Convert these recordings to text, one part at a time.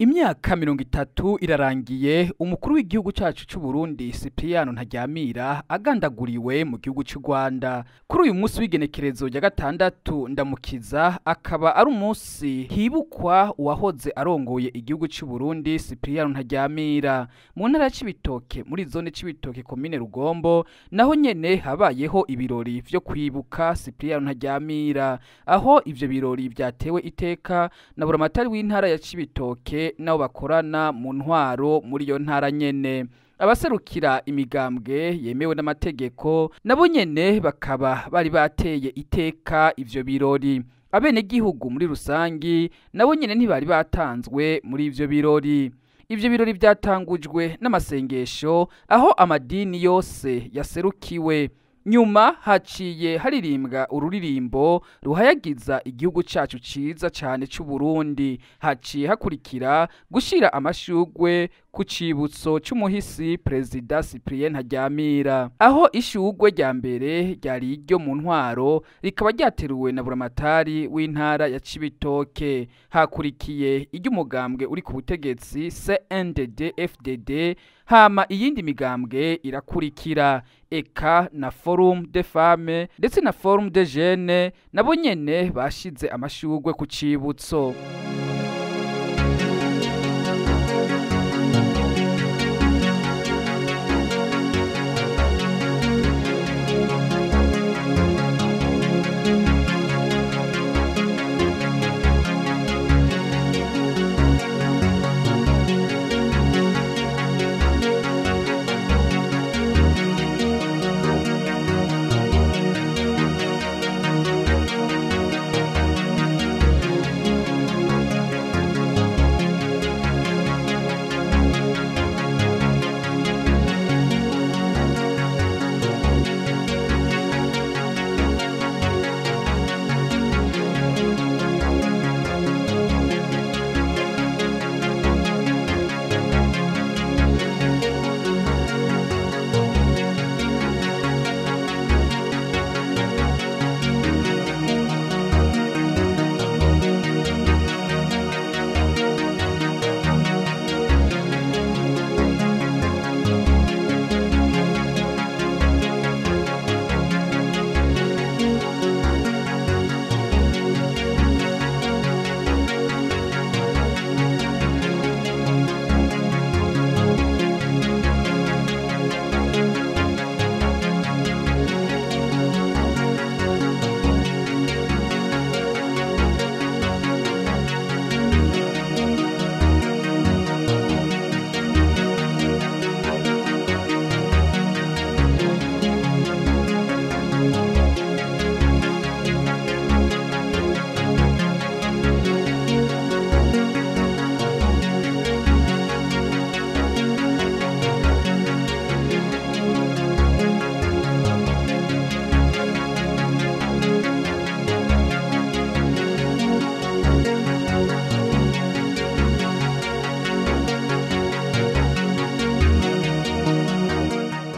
Imyaka 30 irarangiye umukuru w'igihugu cyacu cy'u Burundi Cyprien ntaryamira agandaguriwe mu gihugu cy'u Rwanda. Kuri uyu munsi w'igenekerezo rya gatandatu ndamukiza akaba ari umunsi hibukwa uwahoze arongoye igihugu cy'u Burundi Cyprien ntaryamira. Mu ntara ya Cibitoke muri zone Cibitoke komine Rugombo naho nyene habayeho ibirori vyo kwibuka Cyprien ntaryamira, aho ivyo birori vyatewe iteka na buramatari w'intara ya Cibitoke nabo bakorana mu ntwaro muri iyo ntara nyene. Abaserukira imigambwe yemewe n'amategeko nabo nyene bakaba bari bateye iteka ivyo birori. Abene gihugu muri rusangi nabo nyene ntibari batanzwe muri ivyo birori. Ivyo birori vyatangujwe n'amasengesho aho amadini yose yaserukiwe. Nyuma haciye haririmbwa ururirimbo ruhayagiza igihugu cacu ciza cane c'u Burundi. Haciye hakurikira gushira amashugwe ku cibutso c'umuhisi président Cyprien ntaryamira, aho ishugwe rya mbere ryari iryo mu ntwaro rikaba ryateruwe na buramatari w'intara ya Cibitoke. Hakurikiye iry'umugambwe uri ku butegetsi CNDD FDD, hama iyindi migambwe irakurikira eka na Forum des Femmes ndetse na Forum des Jeunes nabo nyene bashize amashugwe ku cibutso.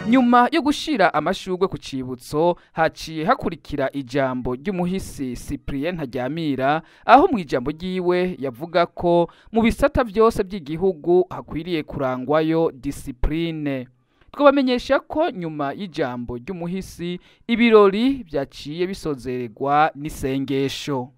Nyuma yo gushira amashugwe ku cibutso haciye hakurikira ijambo ry'umuhisi Cyprien ntaryamira, aho mu ijambo ryiwe yavuga ko mu bisata vyose by'igihugu hakwiriye kurangwayo discipline. Twabamenyesha ko nyuma y'ijambo ry'umuhisi ibirori vyaciye bisozererwa n'isengesho.